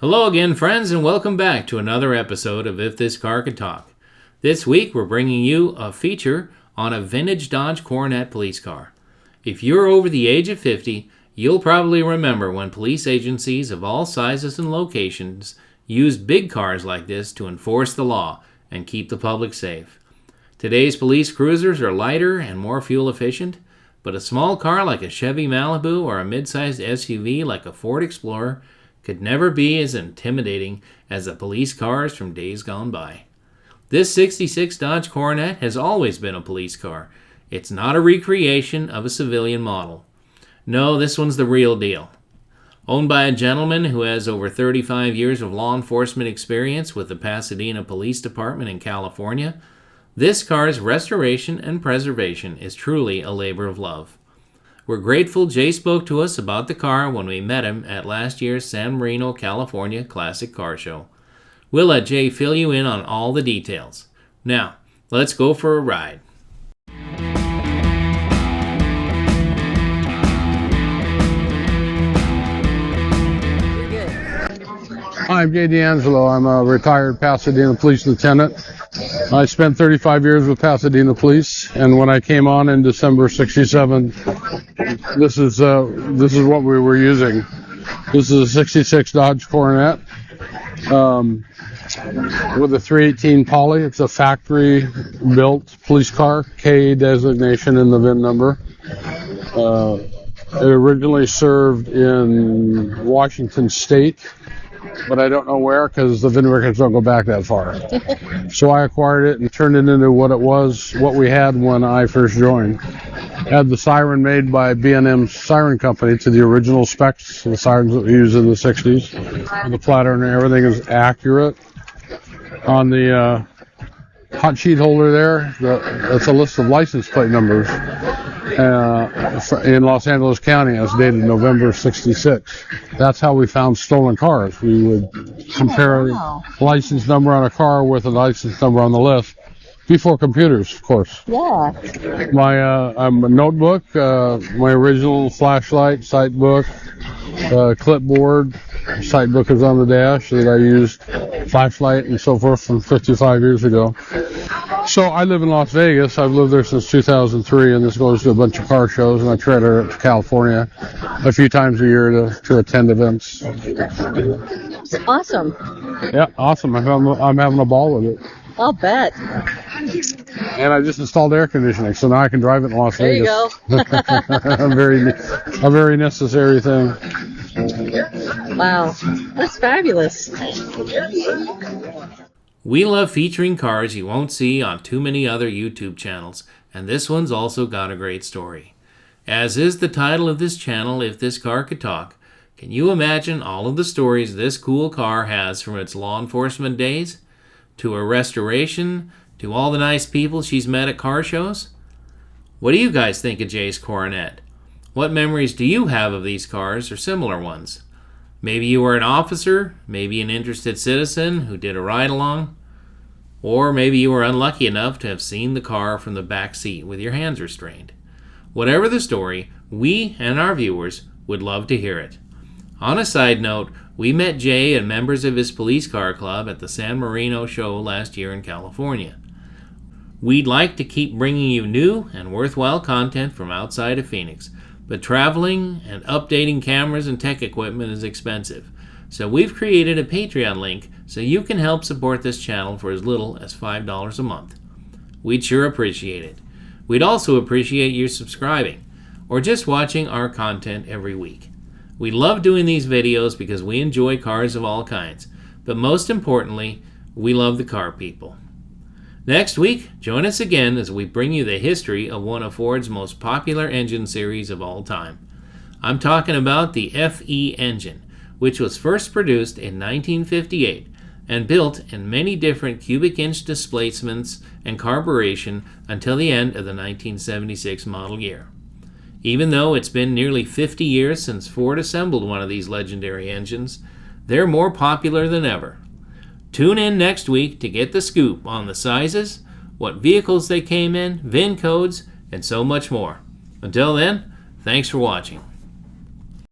Hello again, friends, and welcome back to another episode of If This Car Could Talk. This week, we're bringing you a feature on a vintage Dodge Coronet police car. If you're over the age of 50, you'll probably remember when police agencies of all sizes and locations used big cars like this to enforce the law and keep the public safe. Today's police cruisers are lighter and more fuel efficient, but a small car like a Chevy Malibu or a mid-sized SUV like a Ford Explorer could never be as intimidating as the police cars from days gone by. This 66 Dodge Coronet has always been a police car. It's not a recreation of a civilian model. No, this one's the real deal. Owned by a gentleman who has over 35 years of law enforcement experience with the Pasadena Police Department in California, this car's restoration and preservation is truly a labor of love. We're grateful Jay spoke to us about the car when we met him at last year's San Marino, California Classic Car Show. We'll let Jay fill you in on all the details. Now, let's go for a ride. Hi, I'm JD Angelo. I'm a retired Pasadena Police Lieutenant. I spent 35 years with Pasadena Police, and when I came on in December '67, this is what we were using. This is a '66 Dodge Coronet with a 318 Poly. It's a factory-built police car, K designation in the VIN number. It originally served in Washington State, but I don't know where because the VIN records don't go back that far. So I acquired it and turned it into what we had when I first joined. Had the siren made by B&M Siren Company to the original specs, the sirens that we used in the 60s. And the pattern and everything is accurate. On the hot sheet holder there, that's a list of license plate numbers in Los Angeles County, as dated November '66. That's how we found stolen cars. We would compare a license number on a car with a license number on the list before computers, of course. Yeah. My notebook, my original flashlight, sight book, clipboard, sight book is on the dash that I used, flashlight and so forth from 55 years ago. So I live in Las Vegas. I've lived there since 2003, and this goes to a bunch of car shows, and I try to California a few times a year to attend events. It's awesome. Yeah, awesome. I'm having a ball with it. I'll bet. And I just installed air conditioning, so now I can drive it in Las Vegas. There you go. a very necessary thing. Wow, that's fabulous. We love featuring cars you won't see on too many other YouTube channels, and this one's also got a great story. As is the title of this channel, If This Car Could Talk, can you imagine all of the stories this cool car has from its law enforcement days, to her restoration, to all the nice people she's met at car shows? What do you guys think of Jay's Coronet? What memories do you have of these cars or similar ones? Maybe you were an officer, maybe an interested citizen who did a ride-along, or maybe you were unlucky enough to have seen the car from the back seat with your hands restrained. Whatever the story, we and our viewers would love to hear it. On a side note, we met Jay and members of his police car club at the San Marino show last year in California. We'd like to keep bringing you new and worthwhile content from outside of Phoenix, but traveling and updating cameras and tech equipment is expensive. So we've created a Patreon link so you can help support this channel for as little as $5 a month. We'd sure appreciate it. We'd also appreciate you subscribing or just watching our content every week. We love doing these videos because we enjoy cars of all kinds, but most importantly, we love the car people. Next week, join us again as we bring you the history of one of Ford's most popular engine series of all time. I'm talking about the FE engine, which was first produced in 1958 and built in many different cubic inch displacements and carburation until the end of the 1976 model year. Even though it's been nearly 50 years since Ford assembled one of these legendary engines, they're more popular than ever. Tune in next week to get the scoop on the sizes, what vehicles they came in, VIN codes, and so much more. Until then, thanks for watching.